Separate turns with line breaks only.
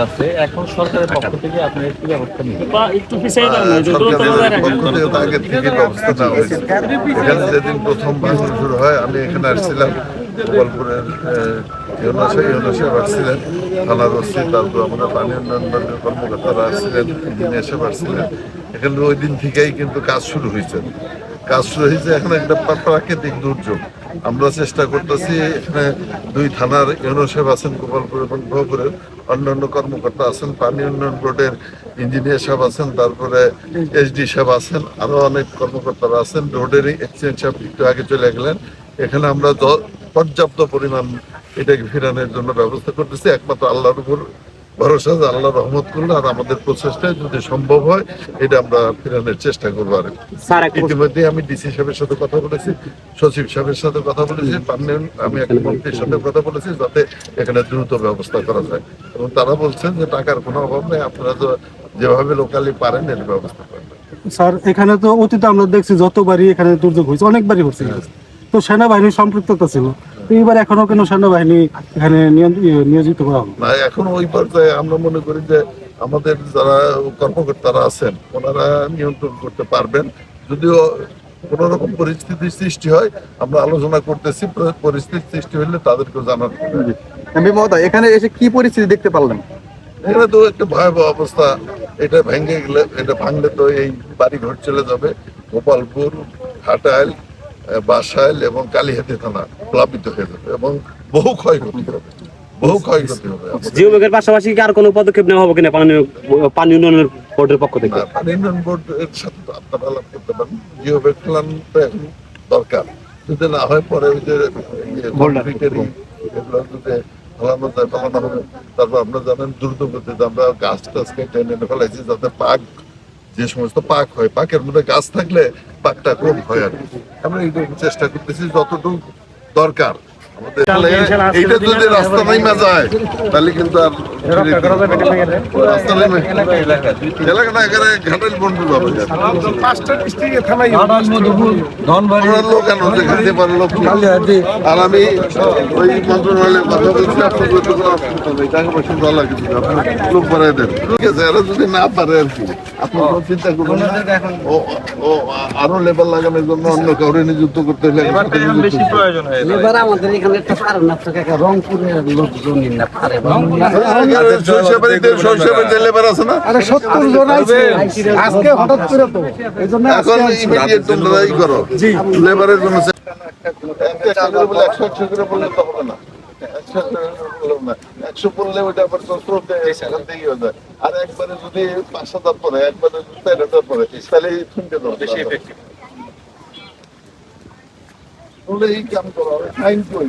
আছে এখন সরকারের পক্ষ থেকে আপনারা কি ব্যবস্থা নিবেন?
সরকারের পক্ষ থেকে তো আগে থেকে ব্যবস্থা নেওয়া হয়েছে। এখানে যেদিন প্রথম ভাঙন শুরু হয় আমি এখানে আসছিলাম, গোপালপুরের ইউনুস আসছিলেন, থানার ওসি, তারপর আমাদের পানি উন্নয়ন বোর্ডের কর্মকর্তারা আসছিলেন, ইঞ্জিনিয়ার সাহেব আসছিলেন। এখানে ওই দিন থেকেই কিন্তু কাজ শুরু হয়েছে। এখন একটা প্রাকৃতিক দুর্যোগ। আমরা চেষ্টা করতেছি, এখানে দুই থানার ইউনুস সাহেব আছেন গোপালপুর এবং ভোগপুরের, অন্যান্য কর্মকর্তা আছেন, পানি উন্নয়ন বোর্ডের ইঞ্জিনিয়ার সাহেব আছেন, তারপরে এসডি সাহেব আছেন, আরো অনেক কর্মকর্তারা আছেন। রোডের এক্সচেঞ্জ সাহেব একটু আগে চলে গেলেন। এখানে আমরা পর্যাপ্ত পরিমাণ এটাকে ফেরানোর জন্য ব্যবস্থা করতেছি। একমাত্র আল্লাহর উপর ভরসা, আল্লাহ রহমত করলে আর আমাদের প্রচেষ্টায় যদি সম্ভব হয় এটা আমরা ফেরানোর চেষ্টা করবো। আর ইতিমধ্যে আমি ডিসি সাহেবের সাথে কথা বলেছি, সচিব সাহেবের সাথে কথা বলেছি, আমি এক মন্ত্রীর সাথে কথা বলেছি যাতে এখানে দ্রুত ব্যবস্থা করা যায়। এবং তারা বলছেন যে টাকার কোনো অভাব নেই, আপনারা যেভাবে লোকালি পারেন এর ব্যবস্থা করবেন।
স্যার, এখানে তো অতীতে আমরা দেখছি যতবারই এখানে দুর্যোগ হয়েছে, অনেকবারই হচ্ছে, তো সেনাবাহিনীর সম্পৃক্ততা ছিল। এইবার এখনো কেন সেনাবাহিনী এখানে নিয়োজিত করা হবে
না? এখন ওই পর্যায়ে আমরা মনে করি যে আমাদের যারা কর্মকর্তারা আছেন ওনারা নিয়ন্ত্রণ করতে পারবেন। যদিও কোন রকম পরিস্থিতির সৃষ্টি হয় আমরা আলোচনা করতেছি, পরিস্থিতি সৃষ্টি হলে তাদেরকেও জানানো হবে।
মহোদয়, এখানে এসে কি পরিস্থিতি দেখতে পারলেন?
এখানে তো একটা ভয়াবহ অবস্থা। এটা ভেঙে গেলে, এটা ভাঙলে তো এই বাড়ি ঘর চলে যাবে। গোপালপুর, ঘাটাইল, বাসাইল এবং কালীহাতি থানা প্লাবিত হয়ে যাবে এবং বহু ক্ষয়ক্ষতি হবে।
জিওব্যাগের পাশাপাশি কি আর কোনো পদক্ষেপ নেওয়া হবে কিনা পানি উন্নয়ন বোর্ডের পক্ষ থেকে?
পানি উন্নয়ন বোর্ডের সাথে তো আপনারা আলাপ করতে পারেন। জিওব্যাগ প্ল্যান তো এখন দরকার, যদি না হয় পরে ওই যে এগুলো যদি ফলানো যায় ফলানো হবে। তারপর আপনারা জানেন দ্রুত গতিতে আমরা গাছ টাছকে টেনে ফেলাইছি যাতে পাক, যে সমস্ত পাক হয়, পাকের মধ্যে গাছ থাকলে পাকটা কম হয়। আর আমরা এইটুকু চেষ্টা করতেছি যতটুকু দরকার। এইটা যদি রাস্তা নাইমা যায় তাহলে কিন্তু আর এলাকাটা এখানে ঘাটাইল বন্ধু যাবে। লোক কেন যেতে পারে লোক, আর আমি ওই মন্ত্রণালয়ে কথা বলছি, আপনাদের তো কোনো অসুবিধা নেই, টাকা পয়সা দেওয়া লাগে, লোক বাড়াই দেন, ঠিক আছে? এরা যদি না পারে আর কি, আপনার কোনো চিন্তা করুন। ও আরো লেবার লাগানোর জন্য অন্য কাউরে নিযুক্ত করতে হলে
বেশি প্রয়োজন হয়।
আমাদের এখানে একটা পারেন না, রংপুরের লোকজন না পারে।
লেবার আছে না,
70 জন আজকে হঠাৎ করে, তো এই জন্য
এখন ইমিডিয়েট তোমরা ই করো লেবারের জন্য। 100 করে বললে তো হবে না, 100 বললে ওইটা আবার সেখান থেকেই হয়ে যায়। আর একবারে যদি 5,000 পরে, একবারে 4,000 পরে, তাহলে শুনতে দাও বেশি এফেক্টিভ। তাহলে এই কাম করা হবে, ফাইন কই